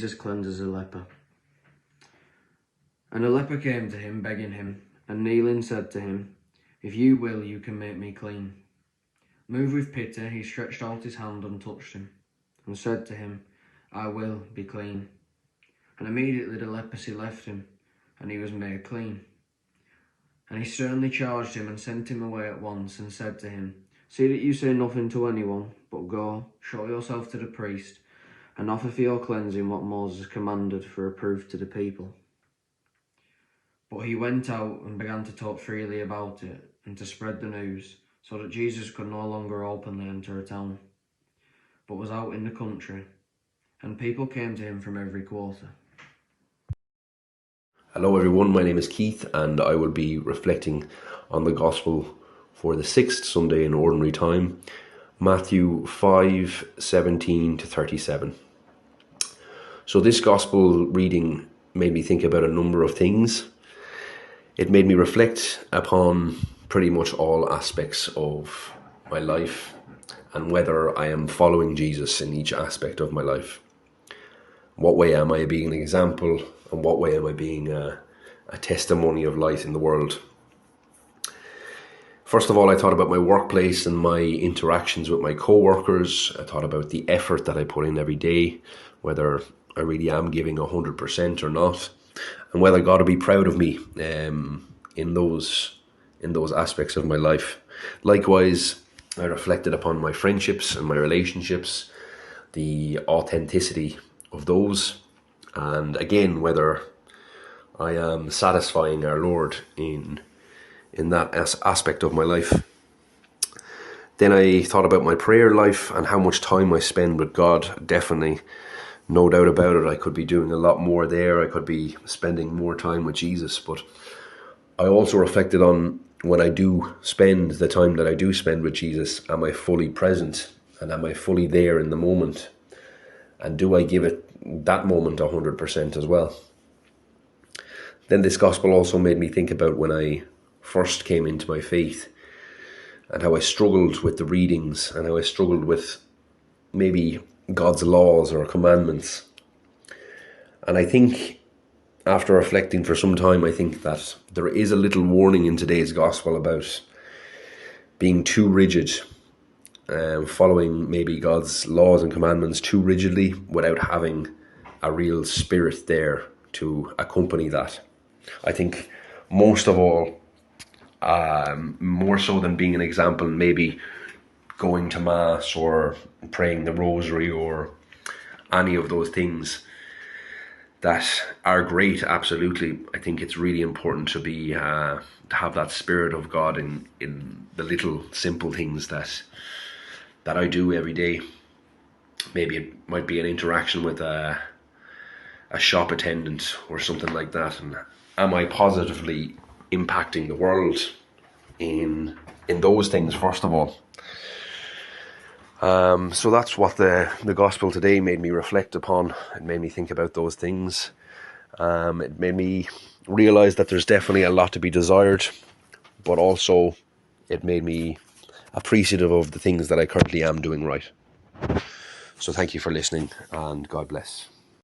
Jesus cleanses a leper. And a leper came to him, begging him, and kneeling said to him, "If you will, you can make me clean." Moved with pity, he stretched out his hand and touched him, and said to him, "I will be clean." And immediately the leprosy left him, and he was made clean. And he sternly charged him and sent him away at once, and said to him, "See that you say nothing to anyone, but go, show yourself to the priest, and offer for your cleansing what Moses commanded for a proof to the people." But he went out and began to talk freely about it, and to spread the news, so that Jesus could no longer openly enter a town, but was out in the country, and people came to him from every quarter. Hello everyone, my name is Keith, and I will be reflecting on the Gospel for the 6th Sunday in Ordinary Time, Matthew 5:17 to 37. So this Gospel reading made me think about a number of things. It made me reflect upon pretty much all aspects of my life and whether I am following Jesus in each aspect of my life. What way am I being an example, and what way am I being a testimony of light in the world? First of all, I thought about my workplace and my interactions with my co-workers. I thought about the effort that I put in every day, whether I really am giving 100% or not, and whether God will be proud of me in those aspects of my life. Likewise, I reflected upon my friendships and my relationships, the authenticity of those, and again, whether I am satisfying our Lord in that aspect of my life. Then I thought about my prayer life and how much time I spend with God. Definitely, no doubt about it, I could be doing a lot more there. I could be spending more time with Jesus. But I also reflected on, when I do spend the time that I do spend with Jesus, am I fully present and am I fully there in the moment? And do I give it that moment 100% as well? Then this Gospel also made me think about when I first came into my faith and how I struggled with the readings and how I struggled with maybe God's laws or commandments. And I think after reflecting for some time, I think that there is a little warning in today's Gospel about being too rigid, following maybe God's laws and commandments too rigidly without having a real spirit there to accompany that. I think most of all, more so than being an example, maybe going to Mass or praying the Rosary or any of those things that are great, absolutely. I think it's really important to be to have that Spirit of God in the little simple things that I do every day. Maybe it might be an interaction with a shop attendant or something like that, and am I positively impacting the world in those things first of all? So that's what the Gospel today made me reflect upon. It made me think about those things. It made me realize that there's definitely a lot to be desired, but also it made me appreciative of the things that I currently am doing right. So thank you for listening, and God bless.